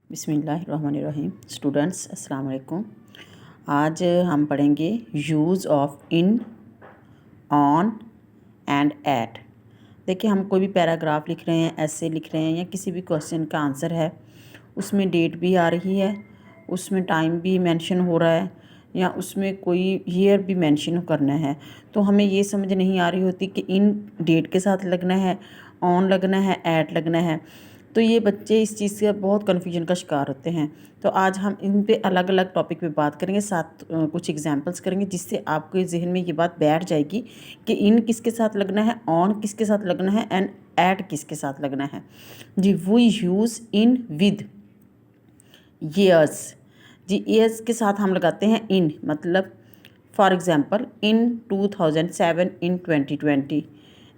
बिस्मिल्लाहिर्रहमानिर्रहीम। स्टूडेंट्स अस्सलाम वालेकुम। आज हम पढ़ेंगे use of in, on and at. देखिए, हम कोई भी पैराग्राफ लिख रहे हैं, ऐसे लिख रहे हैं या किसी भी क्वेश्चन का आंसर है, उसमें डेट भी आ रही है, उसमें टाइम भी मेंशन हो रहा है या उसमें कोई ईयर भी मेंशन करना है, तो हमें ये समझ नहीं आ रही होती कि इन डेट के साथ लगना है, ऑन लगना है, ऐट लगना है। तो ये बच्चे इस चीज़ से बहुत कन्फ्यूजन का शिकार होते हैं। तो आज हम इन पे अलग अलग टॉपिक पे बात करेंगे, साथ कुछ एग्जांपल्स करेंगे, जिससे आपके जहन में ये बात बैठ जाएगी कि इन किसके साथ लगना है, ऑन किसके साथ लगना है एंड ऐट किसके साथ लगना है। जी, we use in with years. जी, ईयर्स के साथ हम लगाते हैं इन, मतलब फॉर एग्ज़ाम्पल इन 2007, इन 2020।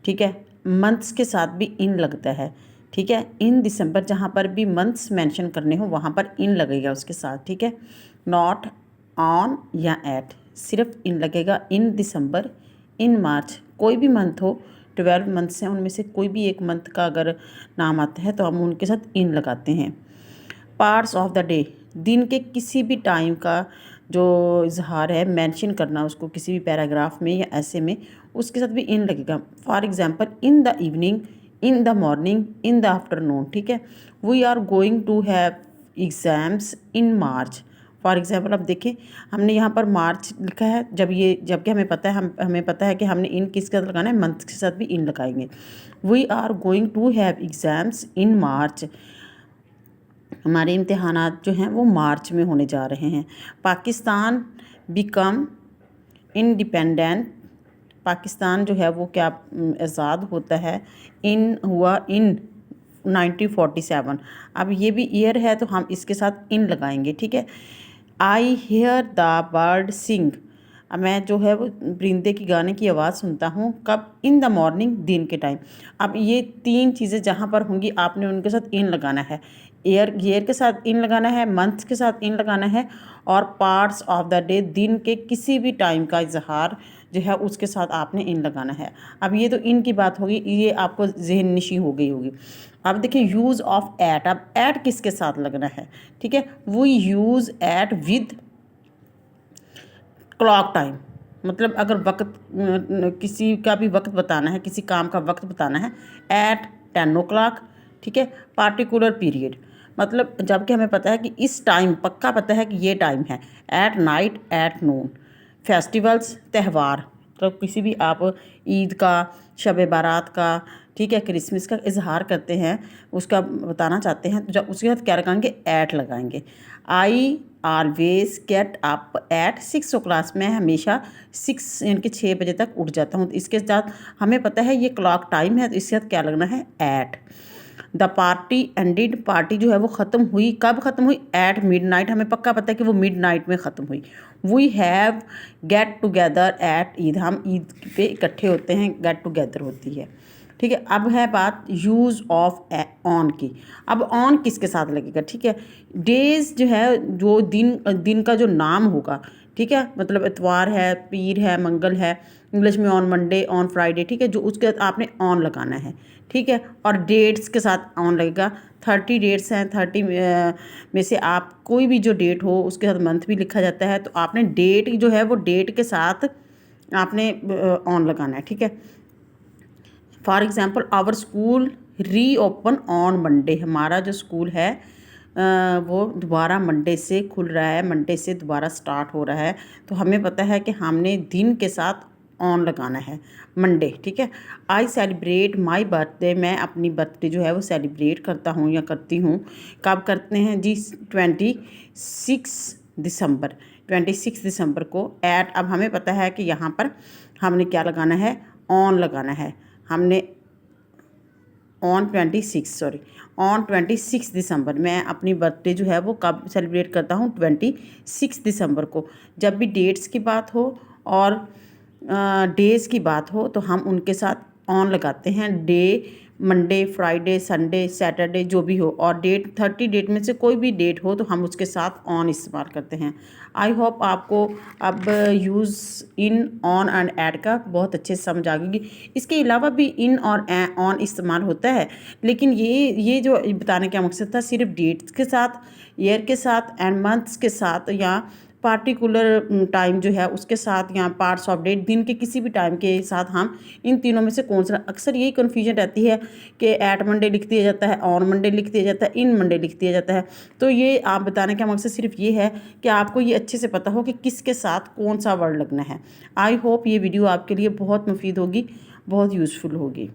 ठीक है, मंथ्स के साथ भी इन लगता है। ठीक है, इन दिसंबर, जहाँ पर भी मंथ्स मेंशन करने हो वहाँ पर इन लगेगा उसके साथ। ठीक है, नॉट ऑन या एट, सिर्फ इन लगेगा। इन दिसंबर, इन मार्च, कोई भी मंथ हो, 12 मंथ्स हैं, उनमें से कोई भी एक मंथ का अगर नाम आता है तो हम उनके साथ इन लगाते हैं। पार्ट्स ऑफ द डे, दिन के किसी भी टाइम का जो इजहार है, मेंशन करना उसको किसी भी पैराग्राफ में या ऐसे में, उसके साथ भी इन लगेगा। For example in the evening, in the morning, in the afternoon. ठीक है, we are going to have exams in March. For example अब देखें, हमने यहाँ पर मार्च लिखा है, जबकि हमें पता है हमें पता है कि हमने इन किसके साथ लगाना है, मंथ के साथ भी इन लगाएंगे। We are going to have exams in March, हमारे इम्तिहानात जो हैं वो मार्च में होने जा रहे हैं। पाकिस्तान बिकम इंडिपेंडेंट, पाकिस्तान जो है वो क्या आज़ाद होता है, इन हुआ इन 1947। अब ये भी ईयर है तो हम इसके साथ इन लगाएंगे। ठीक है, आई हेयर द बर्ड सिंग, अब मैं जो है वो परिंदे की गाने की आवाज़ सुनता हूँ, कब, इन द मॉर्निंग, दिन के टाइम। अब ये तीन चीज़ें जहाँ पर होंगी आपने उनके साथ इन लगाना है। ईयर के साथ इन लगाना है, मंथ के साथ इन लगाना है, और पार्ट्स ऑफ द डे, दिन के किसी भी टाइम का इजहार जो है उसके साथ आपने इन लगाना है। अब ये तो इन की बात होगी, ये आपको जहन नशी हो गई होगी। अब देखिए यूज़ ऑफ एट, अब एट किसके साथ लगना है। ठीक है, we use at with clock time, मतलब अगर वक्त किसी का भी वक्त बताना है, किसी काम का वक्त बताना है, एट 10 o'clock। ठीक है, पार्टिकुलर पीरियड, मतलब जबकि हमें पता है कि इस टाइम, पक्का पता है कि ये टाइम है, at night, at noon. Festivals, त्यौहार, तो किसी भी आप ईद का, शब बारात का, ठीक है, क्रिसमस का इजहार करते हैं, उसका बताना चाहते हैं, तो जब उसके साथ क्या लगाएंगे, ऐट लगाएंगे। I always get up at 6 o'clock, मैं हमेशा 6 यानी कि 6 बजे तक उठ जाता हूँ। तो इसके साथ हमें पता है ये क्लॉक टाइम है, तो इसके साथ क्या लगना है, ऐट। द पार्टी एंडिड, पार्टी जो है वो ख़त्म हुई, कब ख़त्म हुई, एट मिड नाइट, हमें पक्का पता है कि वो मिड नाइट में ख़त्म हुई। We have get together at Eid, हम ईद पे इकट्ठे होते हैं, गेट टुगेदर होती है। ठीक है, अब है बात यूज़ ऑफ ऑन की। अब ऑन किसके साथ लगेगा। ठीक है, डेज़ जो है, जो दिन का जो नाम होगा, ठीक है, मतलब इतवार है, पीर है, मंगल है, इंग्लिश में ऑन मंडे, ऑन फ्राइडे। ठीक है, जो उसके साथ आपने ऑन लगाना है। ठीक है, और डेट्स के साथ ऑन लगेगा। 30 डेट्स हैं, 30 में से आप कोई भी जो डेट हो उसके साथ मंथ भी लिखा जाता है, तो आपने डेट जो है वो डेट के साथ आपने ऑन लगाना है। ठीक है, फॉर एग्ज़ाम्पल आवर स्कूल री ओपन ऑन मंडे, हमारा जो स्कूल है वो दोबारा मंडे से खुल रहा है, मंडे से दोबारा स्टार्ट हो रहा है। तो हमें पता है कि हमने दिन के साथ ऑन लगाना है, मंडे। ठीक है, आई सेलिब्रेट माई बर्थडे, मैं अपनी बर्थडे जो है वो सेलिब्रेट करता हूँ या करती हूँ। कब करते हैं जी, 26 दिसंबर, 26 दिसंबर को। ऐट, अब हमें पता है कि यहाँ पर हमने क्या लगाना है, ऑन लगाना है। हमने ऑन 26 दिसंबर, मैं अपनी बर्थडे जो है वो कब सेलिब्रेट करता हूँ, 26 दिसंबर को। जब भी डेट्स की बात हो और डेज़ की बात हो तो हम उनके साथ ऑन लगाते हैं। Day Monday, Friday, Sunday, Saturday जो भी हो, और डेट 30 डेट में से कोई भी डेट हो तो हम उसके साथ ऑन इस्तेमाल करते हैं। आई होप आपको अब use in, on and add का बहुत अच्छे से समझ आ गई। इसके अलावा भी इन और ऑन इस्तेमाल होता है, लेकिन ये जो बताने का मकसद था सिर्फ डेट्स के साथ, ईयर के साथ एंड मंथ्स के साथ, या पार्टिकुलर टाइम जो है उसके साथ, या पार्ट्स ऑफ डेट दिन के किसी भी टाइम के साथ हम इन तीनों में से कौन सा। अक्सर यही कन्फ्यूजन रहती है कि एट मंडे लिख दिया जाता है, ऑन मंडे लिख दिया जाता है, इन मंडे लिख दिया जाता है। तो ये आप बताने का मकसद सिर्फ ये है कि आपको ये अच्छे से पता हो कि किसके साथ कौन सा वर्ड लगना है। आई होप ये वीडियो आपके लिए बहुत मुफीद होगी, बहुत यूज़फुल होगी।